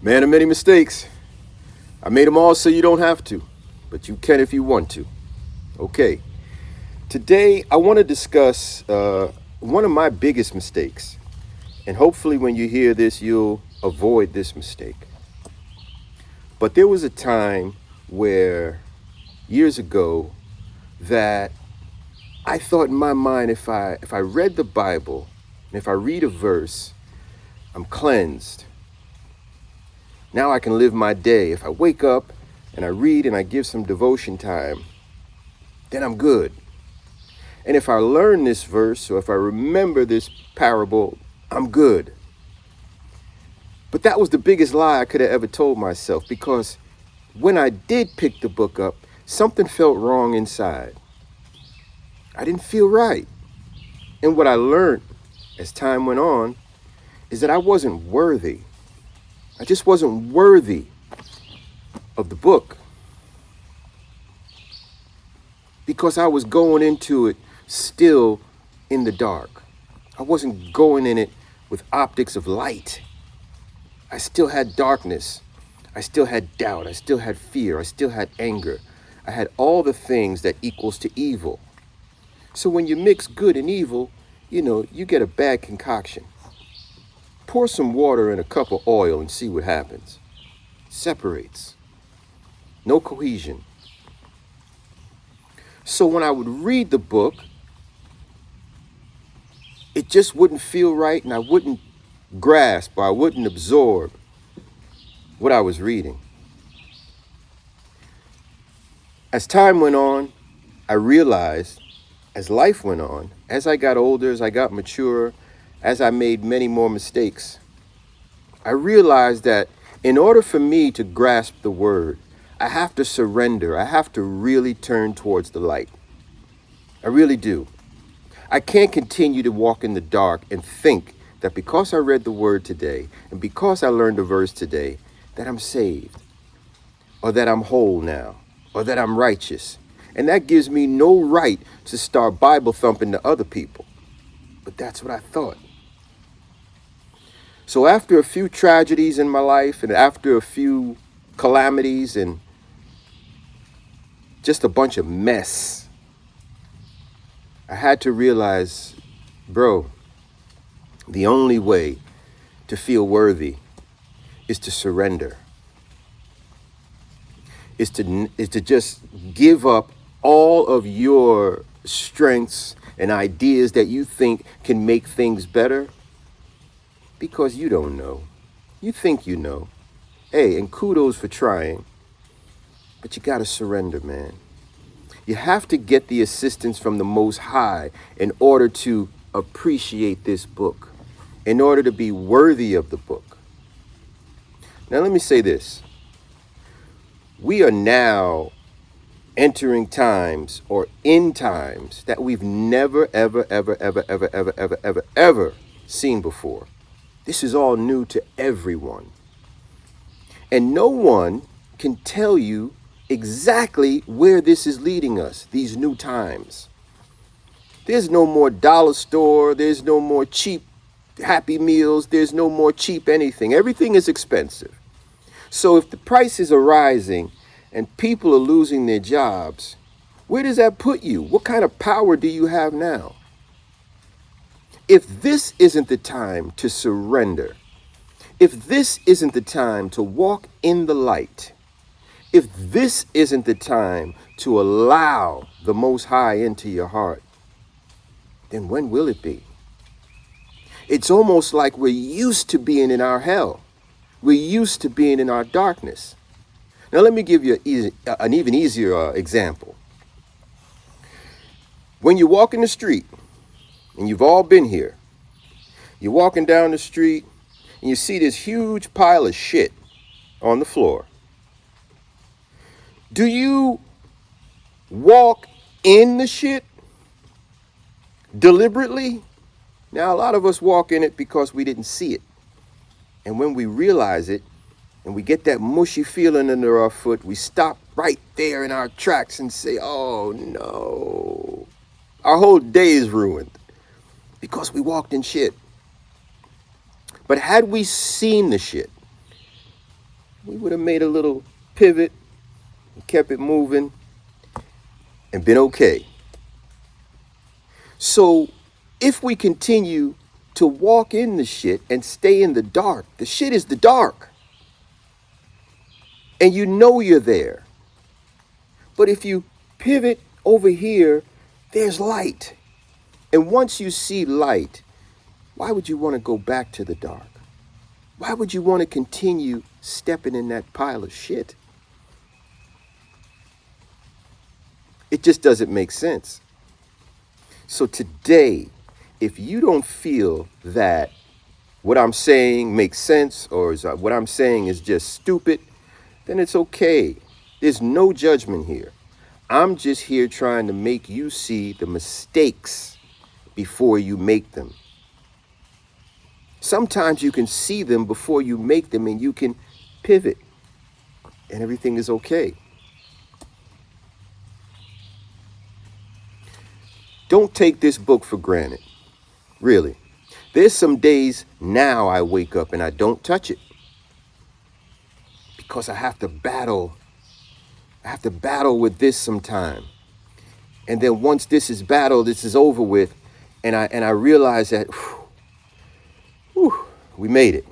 Man of many mistakes. I made them all so you don't have to, but you can if you want to. Okay. Today, I want to discuss one of my biggest mistakes. And hopefully, when you hear this, you'll avoid this mistake. But there was a time where, years ago, that I thought in my mind if I read the Bible, and if I read a verse, I'm cleansed. Now I can live my day. If I wake up and I read and I give some devotion time, then I'm good. And if I learn this verse or if I remember this parable, I'm good. But that was the biggest lie I could have ever told myself, because when I did pick the book up, something felt wrong inside. I didn't feel right. And what I learned as time went on is that I wasn't worthy. I just wasn't worthy of the book, because I was going into it still in the dark. I wasn't going in it with optics of light. I still had darkness. I still had doubt. I still had fear. I still had anger. I had all the things that equals to evil. So when you mix good and evil, you get a bad concoction. Pour some water in a cup of oil and see what happens. Separates. No cohesion. So when I would read the book, it just wouldn't feel right, and I wouldn't grasp or I wouldn't absorb what I was reading. As time went on, I realized, as life went on, as I got older, as I got mature, as I made many more mistakes, I realized that in order for me to grasp the word, I have to surrender. I have to really turn towards the light. I really do. I can't continue to walk in the dark and think that because I read the word today and because I learned a verse today, that I'm saved, or that I'm whole now, or that I'm righteous. And that gives me no right to start Bible thumping to other people. But that's what I thought. So after a few tragedies in my life, and after a few calamities and just a bunch of mess, I had to realize, bro, the only way to feel worthy is to surrender. Is to just give up all of your strengths and ideas that you think can make things better, because you don't know. You think you know. Hey, and kudos for trying, but you got to surrender, man. You have to get the assistance from the Most High in order to appreciate this book, in order to be worthy of the book. Now, let me say this. We are now entering times, or in times, that we've never, ever, ever, ever, ever, ever, ever, ever, ever seen before. This is all new to everyone. And no one can tell you exactly where this is leading us, these new times. There's no more dollar store. There's no more cheap Happy Meals. There's no more cheap anything. Everything is expensive. So if the prices are rising and people are losing their jobs, where does that put you? What kind of power do you have now? If this isn't the time to surrender, if this isn't the time to walk in the light, if this isn't the time to allow the Most High into your heart, then when will it be? It's almost like we're used to being in our hell. We're used to being in our darkness. Now, let me give you an even easier example. When you walk in the street, and you've all been here, you're walking down the street, and you see this huge pile of shit on the floor. Do you walk in the shit deliberately? Now, a lot of us walk in it because we didn't see it. And when we realize it, and we get that mushy feeling under our foot, we stop right there in our tracks and say, oh no, our whole day is ruined because we walked in shit. But had we seen the shit, We would have made a little pivot and kept it moving and been okay. So if we continue to walk in the shit and stay in the shit is the dark. And you know you're there. But if you pivot over here, there's light. And once you see light, why would you want to go back to the dark? Why would you want to continue stepping in that pile of shit? It just doesn't make sense. So today, if you don't feel that what I'm saying makes sense or what I'm saying is just stupid, then it's okay. There's no judgment here. I'm just here trying to make you see the mistakes before you make them. Sometimes you can see them before you make them and you can pivot and everything is okay. Don't take this book for granted. Really. There's some days now I wake up and I don't touch it because I have to battle. I have to battle with this sometime. And then once this is battled, this is over with, and I realize that we made it.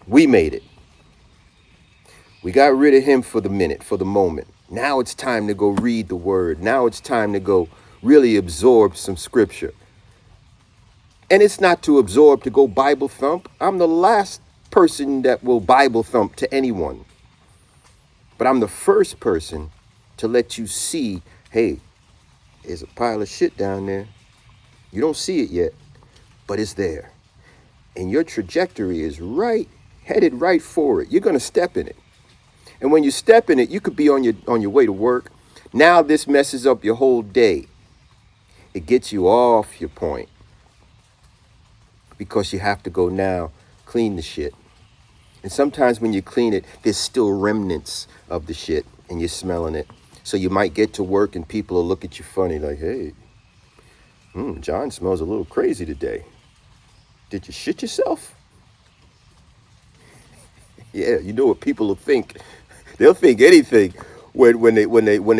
We made it. We got rid of him for the minute, for the moment. Now it's time to go read the word. Now it's time to go really absorb some scripture. And it's not to absorb, to go Bible thump. I'm the last person that will Bible thump to anyone. But I'm the first person to let you see, hey, there's a pile of shit down there. You don't see it yet, but it's there. And your trajectory is headed right for it. You're going to step in it. And when you step in it, you could be on your way to work. Now this messes up your whole day. It gets you off your point because you have to go now clean the shit. And sometimes when you clean it, there's still remnants of the shit and you're smelling it. So you might get to work and people will look at you funny like, hey, John smells a little crazy today. Did you shit yourself? Yeah, you know what people will think. They'll think anything when they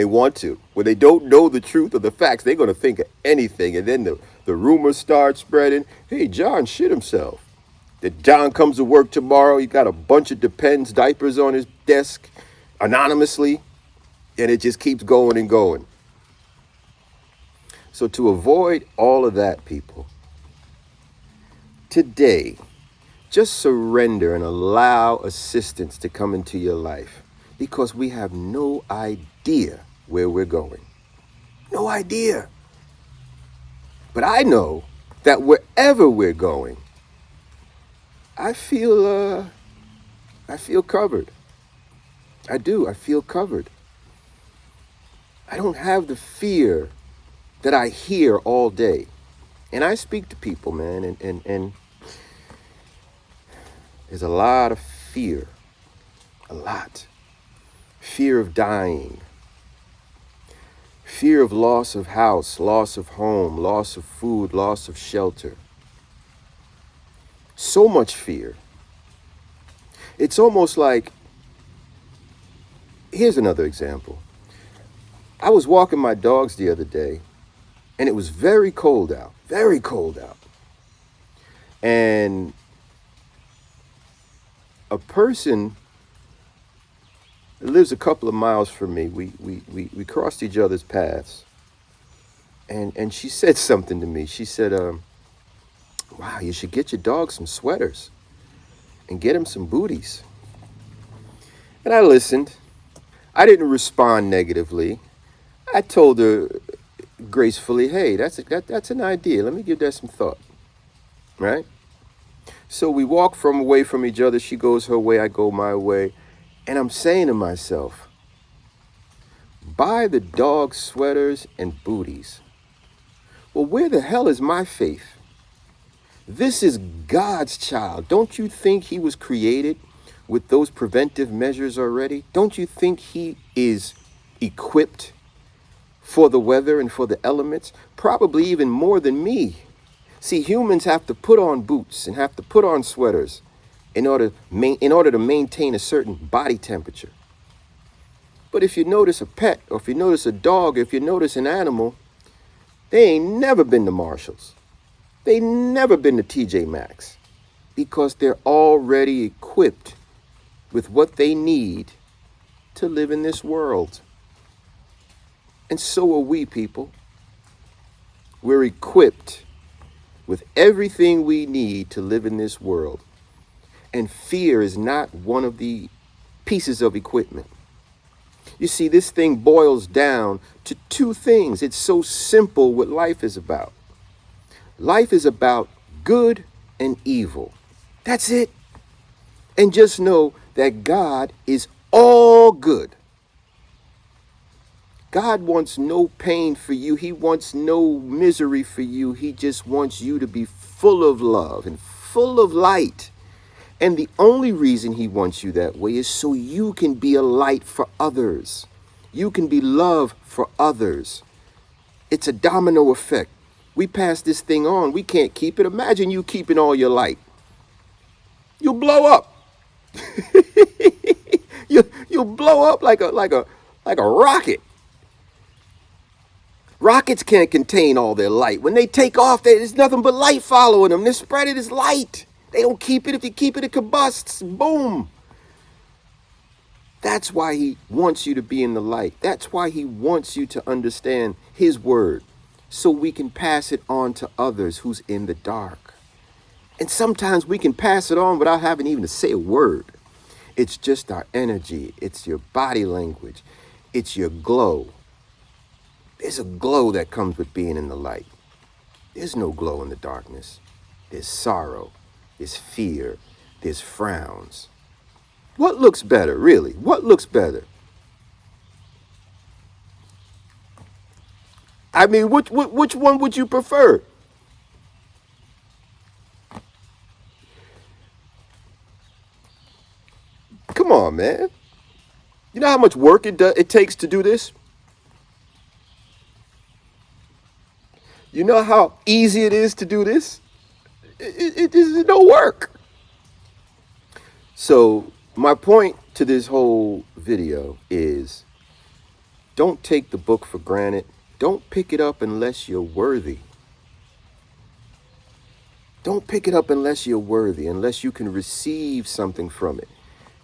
want to. When they don't know the truth or the facts, they're going to think of anything. And then the rumors start spreading. Hey, John shit himself. That John comes to work tomorrow. He got a bunch of Depends diapers on his desk anonymously. And it just keeps going and going. So to avoid all of that, people, today, just surrender and allow assistance to come into your life because we have no idea where we're going. No idea. But I know that wherever we're going, I feel covered. I do. I feel covered. I don't have the fear that I hear all day. And I speak to people, man, and there's a lot of fear. A lot. Fear of dying. Fear of loss of house, loss of home, loss of food, loss of shelter. So much fear. It's almost like, here's another example. I was walking my dogs the other day, and it was very cold out. And a person that lives a couple of miles from me, we crossed each other's paths. And she said something to me. She said, wow, you should get your dog some sweaters and get him some booties. And I listened. I didn't respond negatively. I told her gracefully, hey, that's an idea. Let me give that some thought. Right? So we walk away from each other. She goes her way, I go my way. And I'm saying to myself, buy the dog sweaters and booties. Well, where the hell is my faith? This is God's child. Don't you think he was created with those preventive measures already? Don't you think he is equipped for the weather and for the elements? Probably even more than me. See, humans have to put on boots and have to put on sweaters in order to maintain a certain body temperature. But if you notice a pet, or if you notice a dog, or if you notice an animal, they ain't never been to Marshalls. They never been to TJ Maxx, because they're already equipped with what they need to live in this world. And so are we, people. We're equipped with everything we need to live in this world. And fear is not one of the pieces of equipment. You see, this thing boils down to two things. It's so simple what life is about. Life is about good and evil. That's it. And just know that God is all good. God wants no pain for you. He wants no misery for you. He just wants you to be full of love and full of light. And the only reason he wants you that way is so you can be a light for others. You can be love for others. It's a domino effect. We pass this thing on. We can't keep it. Imagine you keeping all your light. You'll blow up. You'll blow up like a rocket. Rockets can't contain all their light. When they take off, there's nothing but light following them. They're spreading as light. They don't keep it. If you keep it, it combusts. Boom. That's why he wants you to be in the light. That's why he wants you to understand his word, so we can pass it on to others who's in the dark. And sometimes we can pass it on without having even to say a word. It's just our energy. It's your body language. It's your glow. There's a glow that comes with being in the light. There's no glow in the darkness. There's sorrow. There's fear. There's frowns. What looks better, really? What looks better? I mean, which one would you prefer? Come on, man. You know how much work it takes to do this? You know how easy it is to do this? It is no work. So my point to this whole video is, don't take the book for granted. Don't pick it up unless you're worthy. Don't pick it up unless you're worthy, unless you can receive something from it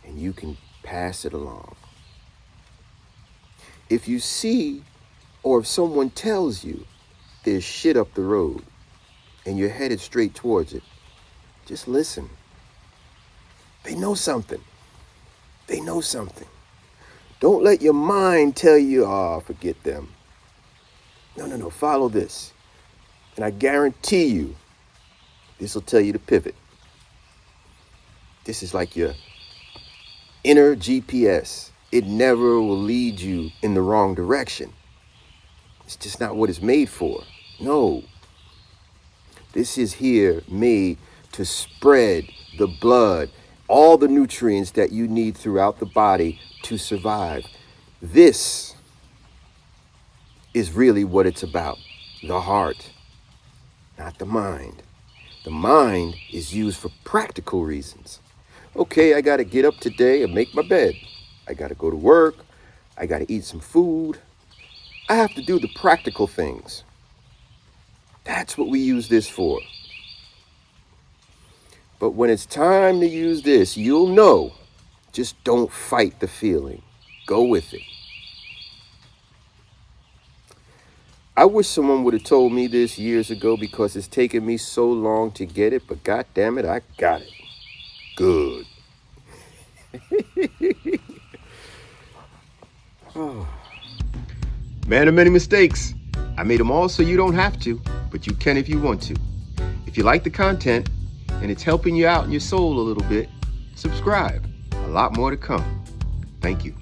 and you can pass it along. If you see, or if someone tells you there's shit up the road and you're headed straight towards it, just listen. They know something. They know something. Don't let your mind tell you, oh, forget them. No, follow this. And I guarantee you, this will tell you to pivot. This is like your inner GPS. It never will lead you in the wrong direction. It's just not what it's made for. No. This is here made to spread the blood, all the nutrients that you need throughout the body to survive. This is really what it's about. The heart, not the mind. The mind is used for practical reasons. Okay, I got to get up today and make my bed. I got to go to work. I got to eat some food. I have to do the practical things. That's what we use this for. But when it's time to use this, you'll know. Just don't fight the feeling. Go with it. I wish someone would have told me this years ago, because it's taken me so long to get it, but God damn it, I got it. Good. Oh. Man of many mistakes. I made them all so you don't have to, but you can if you want to. If you like the content and it's helping you out in your soul a little bit, subscribe. A lot more to come. Thank you.